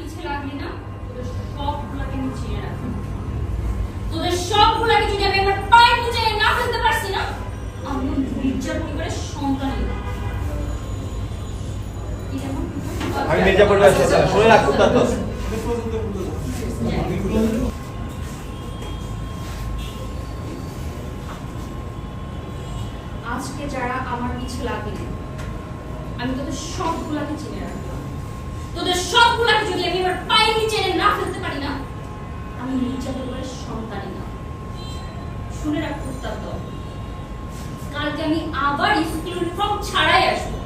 পিছে লাগলি না তোদের সবগুলোকে আমি চিনে রাখি। তোদের সবগুলোকে যদি আমি আমার পায়ের নিচে না ফেলতে পারছি না, আমি মির্জা পরিবারের সন্তানই না। আমি মির্জা পরিবারের সন্তান, শুনে রাখ উত্তর দাও। আজকে যারা আমার পিছে লাগবে, আমি তোদের সবগুলাকে চিনে রাখলাম। তোদের সবগুলাকে যদি আমি আমার পায়ের নিচে না ফেলতে পারি না, আমি মির্জা পরিবারের সন্তানই না। শুনে রাখ উত্তর দাও। কালকে আমি আবার স্কুল ইউনিফর্ম ছাড়াই আসবো,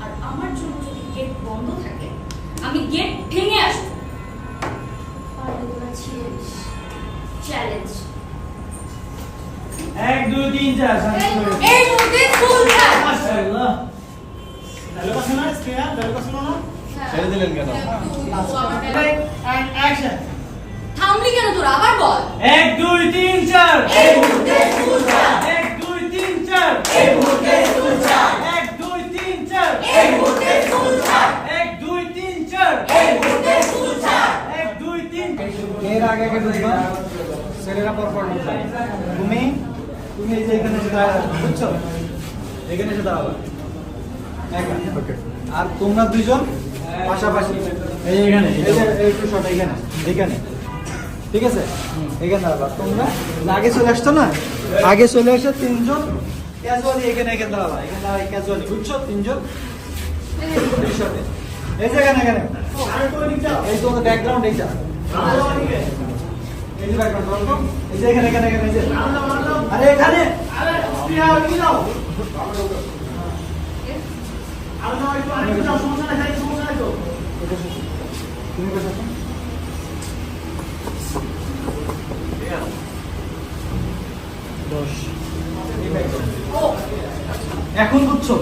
আর আমার জন্য যদি গেট বন্ধ থাকে আমি গেট ভেঙে আসবো। পারলে তোরা ছিঁড়ে দিস। চ্যালেঞ্জ। 1 2 3 4 এই মধ্যে ফুল থাক। মাশাআল্লাহ। ডায়লগ শোনা স্ক্রিয়া, ডায়লগ শোনা না? ছেড়ে দিলেন কেন? And action. থামলি কেন তোরা? আবার বল। 1 2 3 4 এই মুহূর্তে ফুল থাক। 1 2 3 4 এই মুহূর্তে ফুল থাক। 1 2 3 4 এই মুহূর্তে ফুল থাক। 1 2 3 4 এই মুহূর্তে ফুল থাক। 1 2 3 এর আগে আগে ঢুকবা, ছেলেরা পর পর ঢুকবে। তুমি তুমি এই যে এখানে এসে দাঁড়াবে, বুঝছো? এখানে এসে দাঁড়াবে একা। আর তোমরা দুইজন পাশাপাশি এই যে এখানে, এই যে একটু শর্ট এখানে এখানে, ঠিক আছে? এখানে দাঁড়াবা। তোমরা আগে চলে আসছো না, আগে চলে এসে তিনজন ক্যাজুয়ালি এখানে এখানে দাঁড়াবা, এখানে দাঁড়াই ক্যাজুয়ালি, বুঝছো? তিনজন এই শর্টে, এই যে এখানে এখানে, এই তো ব্যাকগ্রাউন্ড এইটা, এই যে ব্যাকগ্রাউন্ড বলতো, এই যে এখানে এখানে এখানে, এই যে আরে এখানে স্ক্রিয়া কি দাও? আর দাও একটু আরেকটু দাও, সমস্যা নাই, সমস্যা নাই তো। তুমি বসো। এখন বুঝছো?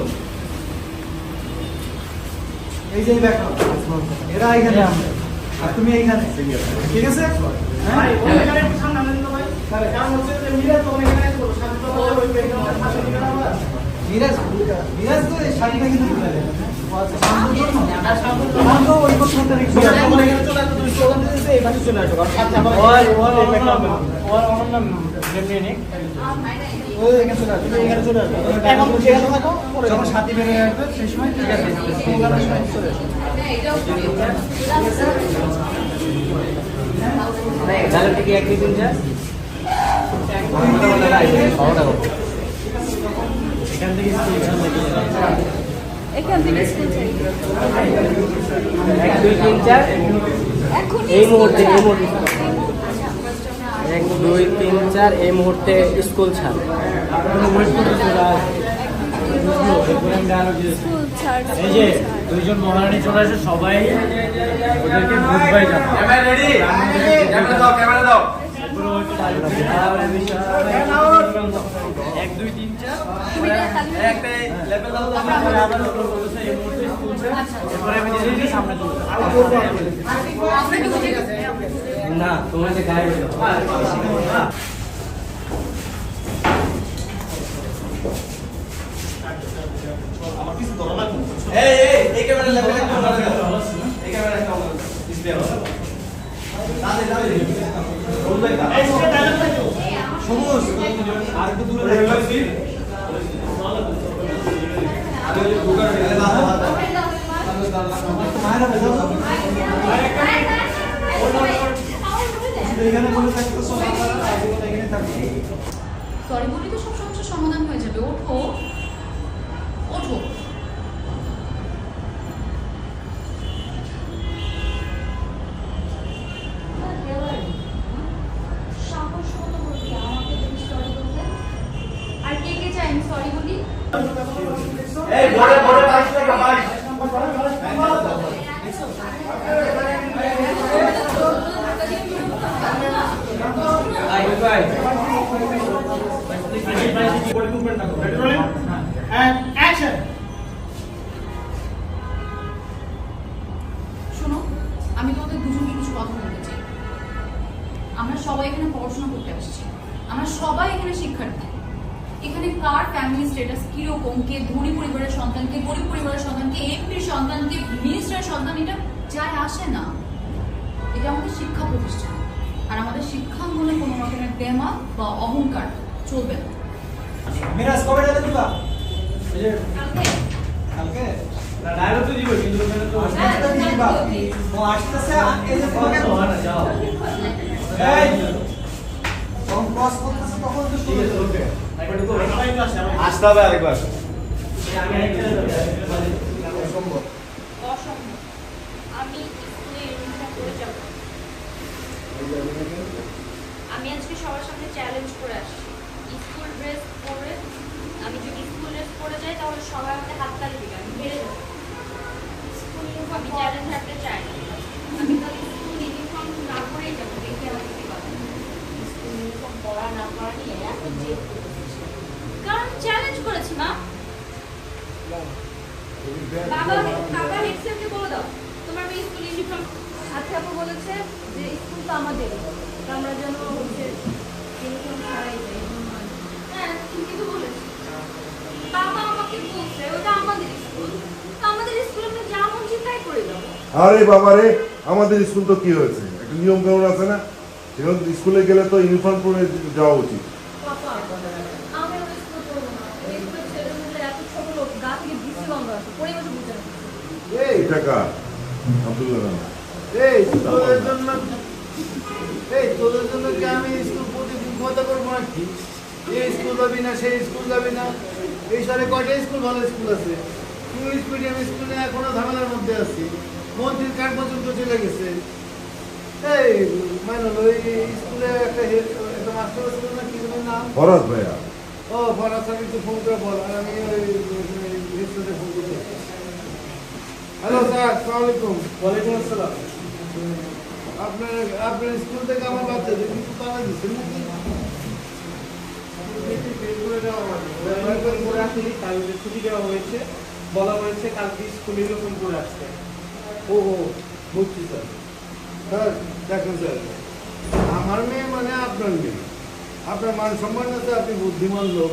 এই যে ব্যাকগ্রাউন্ড, এরা এখানে, আর তুমি এইখানে, ঠিক আছে? ভাই ওখানে একটু সামনে আনেন তো ভাই। কারণ হচ্ছে যে মিরাজ তো এখানে আসবে, সামনে তো ওই ব্যাকগ্রাউন্ডের পাশে দিকে না আবার। মিরাজ মিরাজ তো এই শাড়িটা কিন্তু খুলে দেয়। শান্ত ওই পছন্দ রেখে যখন এখানে চলে আসো তুমি স্লোগান দিতেছে এখানে চলে আসো, কারণ সাথে আমার ওর নাম জেমিনিক। ওই এখানে চলে আসবে, এখানে চলে আসো। এখন যেখানে থাকো যখন সাথী বের হয়ে আসবে সেই সময় ঠিক আছে, স্লোগানের সময় চলে আসবে। তাহলে থেকে 1 2 3 4 এখান থেকে এখান থেকে স্কুল থেকে 1 2 3 4 এখন এই মুহূর্তে 1 2 3 4 এই মুহূর্তে স্কুল ছাড়। স্কুল ছাড়। এই যে দুইজন মহারানী চলে আসে, সবাই ওদেরকে গুড বাই জানায়। ক্যামেরা রেডি, ক্যামেরা দাও, ক্যামেরা দাও। 1 2 3 4 তুমি একটা লেভেল দাও, তারপরে আবার ওপর বলেছে এই মুহূর্তে স্কুল ছাড়। এরপরে আমি নিজে সামনে চলে যাই। না তোমার যে গায়ে এই ক্যামেরা লেভেল একটা আমরা দাও, এই ক্যামেরা একটা আমরা ডিসপ্লে হবে। দাদে দাদে বলবে না এই যে ডায়লগ নাই তো। সমুজ আর একটু দূরে থাকবে। আরে ওই বুকার গেলে দাদা মায়েরা বেজাও তো এখানে বলে থাকতো সব আপনারা আজীবন এখানে থাকবে। সরি বলি তো সব সমস্যার সমাধান হয়ে যাবে। ওঠো ওঠো। সাহস কত বলবি আমাকে তুমি সরি বলতে? আর কে কে চাই আমি সরি বলি? এই বড় বড় 22 টাকা 22 ভাই And action. শোনো, আমি তোমাদের দুজনকে কিছু কথা বলতে চাই। আমরা সবাই এখানে পড়াশোনা করতে আসছি, আমরা সবাই এখানে শিক্ষার্থী। এখানে কার ফ্যামিলি স্ট্যাটাস কিরকম, কে ধনী পরিবারের সন্তান, কে গরিব পরিবারের সন্তান, কে এমপির সন্তান, কে মিনিস্টারের সন্তান, এটা যায় আসে না। এটা আমাদের শিক্ষা প্রতিষ্ঠান, আর আমাদের শিক্ষাঙ্গনে কোনো রকমের তেমা বা অহংকার চলবে না। মিরাজ কবে যেতে দিবা? এই যে কালকে কালকে না ডায়লগ তো দিব কিন্তু ওখানে তো হ্যাঁ, আসতে দিবা। ও আসতেছে, এই যে তোমাকে যাও এই যখন ক্রস করতেছে তখন তো শুরু হয়ে যাবে। একবার তো সবাই তো আসে আসতে হবে আরেকবার। আমি আরেকটা অসম্ভব। অসম্ভব। আমি স্কুলে ইউনিফর্ম পরে যাব। আমি আজকে সবার সামনে চ্যালেঞ্জ করে আসছি, স্কুল ড্রেস পরে আমি যদি স্কুল ড্রেস পরে যাই তাহলে সবাই আমাকে হাততালি দিবে, আমি হেরে যাবো। স্কুল ইউনিফর্ম আমি চ্যালেঞ্জ রাখতে চাই না। আমি তাহলে স্কুল ইউনিফর্ম না পরেই যাবো, দেখি আমাকে কি বলে। স্কুল ইউনিফর্ম পরা না পরা নিয়ে এত জেদ করতেছি, কারণ চ্যালেঞ্জ করেছি মা। বাবা কাকা হেডসেটকে বলে দাও তোমার মেয়ে স্কুল ইউনিফর্ম। আচ্ছা আপু বলেছে যে স্কুল তো আমাদের, আমরা যেন হচ্ছে ইউনিফর্ম ছাড়াই যাই। হ্যাঁ ঠিকই তো বলেছি। বাবা আমাকে বলছে ওটা আমাদের স্কুল, তো আমাদের স্কুলে আমরা যা মন চায় তাই করে যাবো। আরে বাবা রে, আমাদের স্কুল তো কি হয়েছে, একটা নিয়ম কানুন আছে না? সেখানে স্কুলে গেলে তো ইউনিফর্ম পরে যাওয়া উচিত। পাপা আমি ওই স্কুল করবো না, ওই স্কুলের ছেলেমেয়েরা এত ছোট লোক, গা থেকে বৃষ্টি গন্ধ আছে, পরিবেশে বুঝে না। এই টাকা আব্দুল্লাহ রানা। এই তোদের জন্য তোদের জন্য কি আমি স্কুল প্রতিদিন কথা করবো নাকি? এই স্কুল যাবি না, সেই স্কুল যাবি না। এই সালে কয়টা স্কুল ভালো স্কুল আছে? ইংলিশ মিডিয়াম স্কুলে এখনো ঝামেলার মধ্যে আছি, মন্ত্রীর কার্ড পর্যন্ত চলে গেছে। এই মাইনুল ওই স্কুলে একটা মাস্টার ছিল না, কি যেন নাম? ফরাজ ভাইয়া। ও ফরাজ স্যার একটু ফোন করে বল, আর আমি ওই হেডসেটে ফোন করতে। হ্যালো স্যার, আসসালামু আলাইকুম। ওয়ালাইকুম আসসালাম। আপনার স্কুল থেকে আমার বাচ্চাদের কিছু টাকা দিচ্ছেন নাকি? কালকে ছুটি দেওয়া হয়েছে, বলা হয়েছে কালকে স্কুলে ইউনিফর্ম পরে আসতে। ও বুঝছি স্যার। স্যার দেখেন স্যার, আমার মেয়ে মানে আপনার মেয়ে, আপনার মান সম্মান আছে, আপনি বুদ্ধিমান লোক।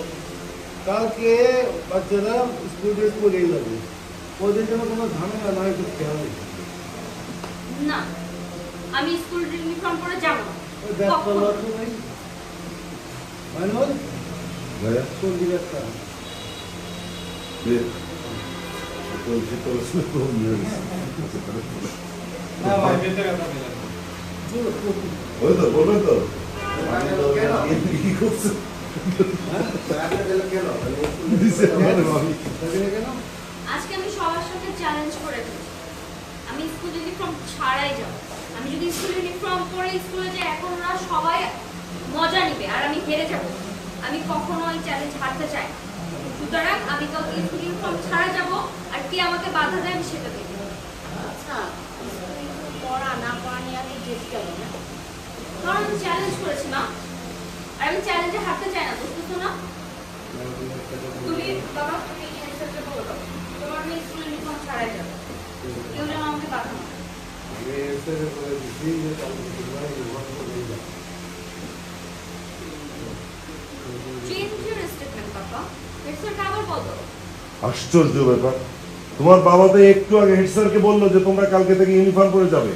কালকে বাচ্চারা স্কুল ড্রেস পরেই যাবে, ওদের জন্য কোনো ঝামেলা নয়, একটু খেয়াল রেখে। না আমি স্কুল ইউনিফর্ম পরে যাব না। ওই ব্যাগ কখনো। পাওয়ার সময় মাইনুল ভাইয়া কোন দিকে না ভাই বেঁচে কথা দিলাম। ওই তো বলবেন তো কি করছে দিছে আমাদের ভাবি। কেন? আজকে আমি সবার সাথে চ্যালেঞ্জ করে ফেলছি, আমি স্কুল ইউনিফর্ম ছাড়াই যাব। আমি যদি স্কুল ইউনিফর্ম পরে স্কুলে যাই এখন ওরা সবাই মজা নিবে আর আমি হেরে যাব। আমি কখনো এই চ্যালেঞ্জ হারতে চাই না। সুতরাং আমি কালকে স্কুল ইউনিফর্ম ছাড়া যাব, আর কে আমাকে বাধা দেয় আমি সেটা দেখব। আচ্ছা স্কুল ইউনিফর্ম পরা না পরা নিয়ে এত জেদ কেন না? কারণ আমি চ্যালেঞ্জ করেছি মা, আর আমি চ্যালেঞ্জে হারতে চাই না, বুঝতেছো না? তুমি বাবা তুমি হেডসেটকে বলে দাও তোমার মেয়ে স্কুল ইউনিফর্ম ছাড়াই যাবে, কেউ যেন আমাকে বাধা না দেয়। Change your statement papa, headset আবার বলো। আশ্চর্য ব্যাপার, তোমার বাবা তো একটু আগে হেড স্যারকে বললো যে তোমরা কালকে থেকে ইউনিফর্ম পরে যাবে।